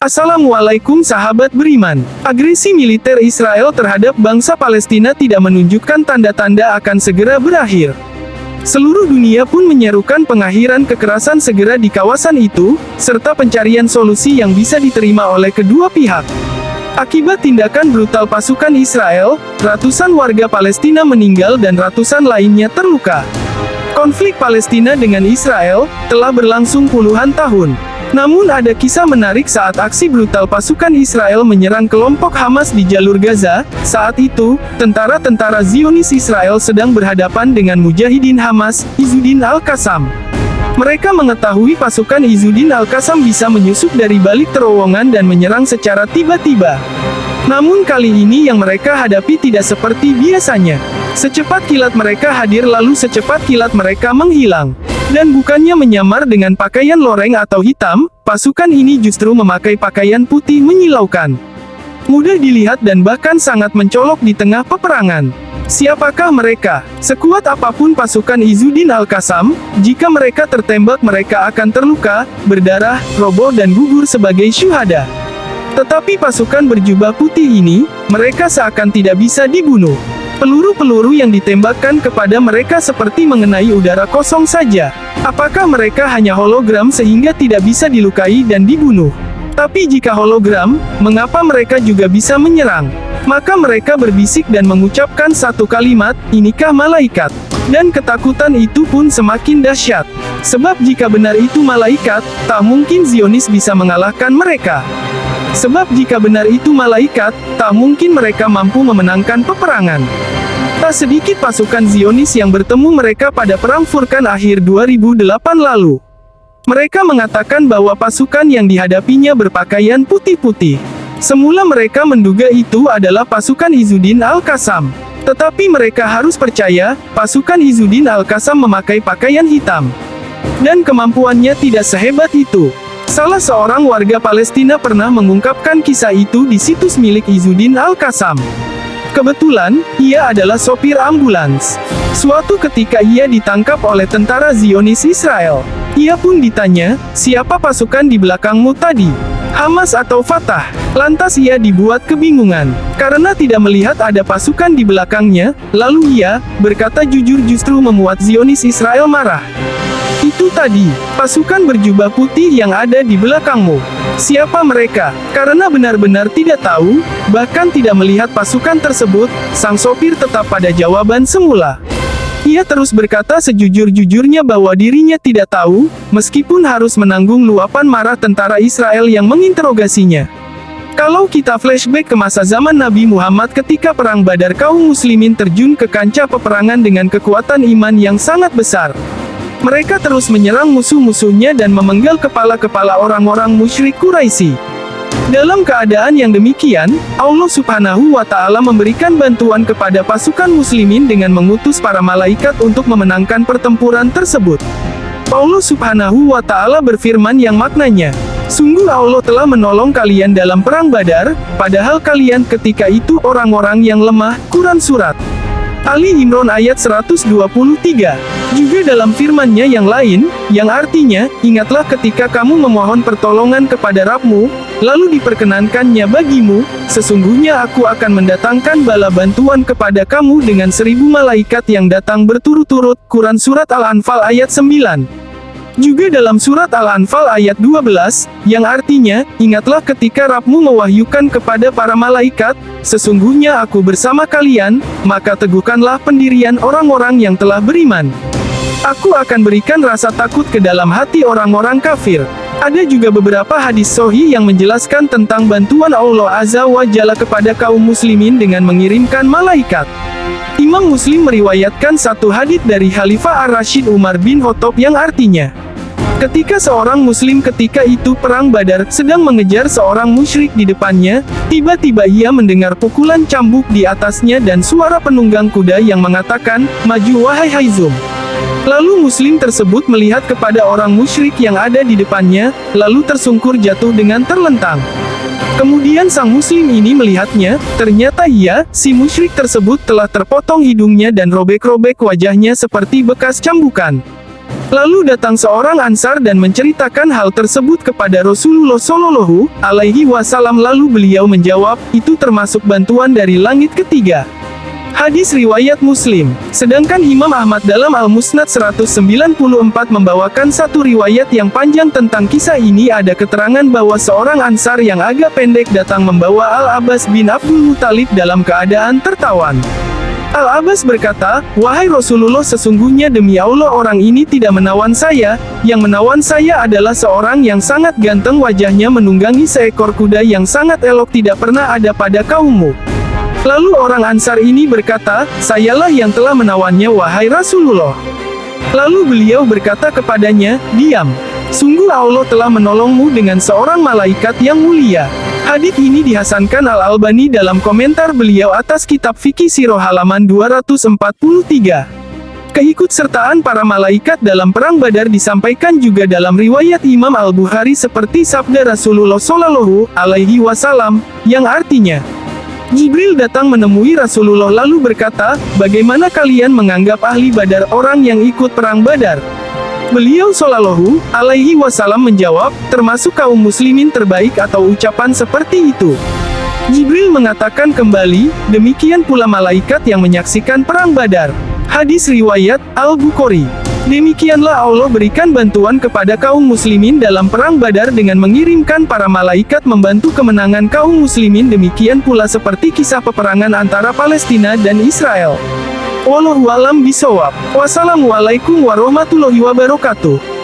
Assalamualaikum sahabat beriman. Agresi militer Israel terhadap bangsa Palestina tidak menunjukkan tanda-tanda akan segera berakhir. Seluruh dunia pun menyerukan pengakhiran kekerasan segera di kawasan itu, serta pencarian solusi yang bisa diterima oleh kedua pihak. Akibat tindakan brutal pasukan Israel, ratusan warga Palestina meninggal dan ratusan lainnya terluka. Konflik Palestina dengan Israel telah berlangsung puluhan tahun. Namun ada kisah menarik saat aksi brutal pasukan Israel menyerang kelompok Hamas di jalur Gaza. Saat itu, tentara-tentara Zionis Israel sedang berhadapan dengan mujahidin Hamas, Izzuddin Al-Qassam. Mereka mengetahui pasukan Izzuddin Al-Qassam bisa menyusup dari balik terowongan dan menyerang secara tiba-tiba. Namun kali ini yang mereka hadapi tidak seperti biasanya. Secepat kilat mereka hadir lalu secepat kilat mereka menghilang. Dan bukannya menyamar dengan pakaian loreng atau hitam, pasukan ini justru memakai pakaian putih menyilaukan. Mudah dilihat dan bahkan sangat mencolok di tengah peperangan. Siapakah mereka? Sekuat apapun pasukan Izzuddin Al-Qassam, jika mereka tertembak mereka akan terluka, berdarah, roboh dan gugur sebagai syuhada. Tetapi pasukan berjubah putih ini, mereka seakan tidak bisa dibunuh. Peluru-peluru yang ditembakkan kepada mereka seperti mengenai udara kosong saja. Apakah mereka hanya hologram sehingga tidak bisa dilukai dan dibunuh? Tapi jika hologram, mengapa mereka juga bisa menyerang? Maka mereka berbisik dan mengucapkan satu kalimat, "Inikah malaikat?" Dan ketakutan itu pun semakin dahsyat. Sebab jika benar itu malaikat, tak mungkin Zionis bisa mengalahkan mereka. Sebab jika benar itu malaikat, tak mungkin mereka mampu memenangkan peperangan. Tak sedikit pasukan Zionis yang bertemu mereka pada Perang Furqan akhir 2008 lalu. Mereka mengatakan bahwa pasukan yang dihadapinya berpakaian putih-putih. Semula mereka menduga itu adalah pasukan Izzuddin Al-Qassam. Tetapi mereka harus percaya, pasukan Izzuddin Al-Qassam memakai pakaian hitam. Dan kemampuannya tidak sehebat itu. Salah seorang warga Palestina pernah mengungkapkan kisah itu di situs milik Izzuddin Al-Qassam. Kebetulan, ia adalah sopir ambulans. Suatu ketika ia ditangkap oleh tentara Zionis Israel. Ia pun ditanya, "Siapa pasukan di belakangmu tadi? Hamas atau Fatah?" Lantas ia dibuat kebingungan, karena tidak melihat ada pasukan di belakangnya, lalu ia berkata jujur justru membuat Zionis Israel marah. "Itu tadi, pasukan berjubah putih yang ada di belakangmu. Siapa mereka?" Karena benar-benar tidak tahu, bahkan tidak melihat pasukan tersebut, sang sopir tetap pada jawaban semula. Ia terus berkata sejujur-jujurnya bahwa dirinya tidak tahu, meskipun harus menanggung luapan marah tentara Israel yang menginterogasinya. Kalau kita flashback ke masa zaman Nabi Muhammad ketika Perang Badar, kaum muslimin terjun ke kancah peperangan dengan kekuatan iman yang sangat besar. Mereka terus menyerang musuh-musuhnya dan memenggal kepala-kepala orang-orang musyrik Quraisy. Dalam keadaan yang demikian, Allah Subhanahu wa Ta'ala memberikan bantuan kepada pasukan muslimin dengan mengutus para malaikat untuk memenangkan pertempuran tersebut. Allah Subhanahu wa Ta'ala berfirman yang maknanya, "Sungguh Allah telah menolong kalian dalam Perang Badar, padahal kalian ketika itu orang-orang yang lemah." Quran Surat Ali Imran ayat 123. Juga dalam firman-Nya yang lain, yang artinya, "Ingatlah ketika kamu memohon pertolongan kepada Rabb-mu, lalu diperkenankannya bagimu, sesungguhnya aku akan mendatangkan bala bantuan kepada kamu dengan 1000 malaikat yang datang berturut-turut." Quran Surat Al-Anfal ayat 9. Juga dalam surat Al-Anfal ayat 12, yang artinya, "Ingatlah ketika Rabb-mu mewahyukan kepada para malaikat, sesungguhnya aku bersama kalian, maka teguhkanlah pendirian orang-orang yang telah beriman. Aku akan berikan rasa takut ke dalam hati orang-orang kafir." Ada juga beberapa hadis sahih yang menjelaskan tentang bantuan Allah Azza wa Jalla kepada kaum muslimin dengan mengirimkan malaikat. Imam Muslim meriwayatkan satu hadits dari Khalifah Ar-Rasyid Umar bin Khattab yang artinya, ketika seorang muslim ketika itu Perang Badar sedang mengejar seorang musyrik di depannya, tiba-tiba ia mendengar pukulan cambuk di atasnya dan suara penunggang kuda yang mengatakan, "Maju wahai Haizum." Lalu muslim tersebut melihat kepada orang musyrik yang ada di depannya, lalu tersungkur jatuh dengan terlentang. Kemudian sang muslim ini melihatnya, ternyata si musyrik tersebut telah terpotong hidungnya dan robek-robek wajahnya seperti bekas cambukan. Lalu datang seorang Ansar dan menceritakan hal tersebut kepada Rasulullah Shallallahu Alaihi Wasallam. Lalu beliau menjawab, itu termasuk bantuan dari langit ketiga. Hadis riwayat Muslim. Sedangkan Imam Ahmad dalam Al-Musnad 194 membawakan satu riwayat yang panjang tentang kisah ini. Ada keterangan bahwa seorang Ansar yang agak pendek datang membawa Al-Abbas bin Abdul Muthalib dalam keadaan tertawan. Al-Abbas berkata, "Wahai Rasulullah, sesungguhnya demi Allah orang ini tidak menawan saya, yang menawan saya adalah seorang yang sangat ganteng, wajahnya menunggangi seekor kuda yang sangat elok, tidak pernah ada pada kaummu." Lalu orang Ansar ini berkata, "Sayalah yang telah menawannya, wahai Rasulullah." Lalu beliau berkata kepadanya, "Diam. Sungguh Allah telah menolongmu dengan seorang malaikat yang mulia." Hadits ini dihasankan Al-Albani dalam komentar beliau atas kitab Fikih Sirah halaman 243. Keikutsertaan para malaikat dalam perang Badar disampaikan juga dalam riwayat Imam Al-Bukhari seperti sabda Rasulullah Shallallahu Alaihi Wasallam, yang artinya, Jibril datang menemui Rasulullah lalu berkata, "Bagaimana kalian menganggap ahli Badar, orang yang ikut perang Badar?" Beliau Shallallahu Alaihi Wasallam menjawab, "Termasuk kaum muslimin terbaik," atau ucapan seperti itu. Jibril mengatakan kembali, "Demikian pula malaikat yang menyaksikan perang Badar." Hadis riwayat Al-Bukhari. Demikianlah Allah berikan bantuan kepada kaum muslimin dalam perang Badar dengan mengirimkan para malaikat membantu kemenangan kaum muslimin. Demikian pula seperti kisah peperangan antara Palestina dan Israel. Wallahu a'lam bishawab. Wassalamualaikum warahmatullahi wabarakatuh.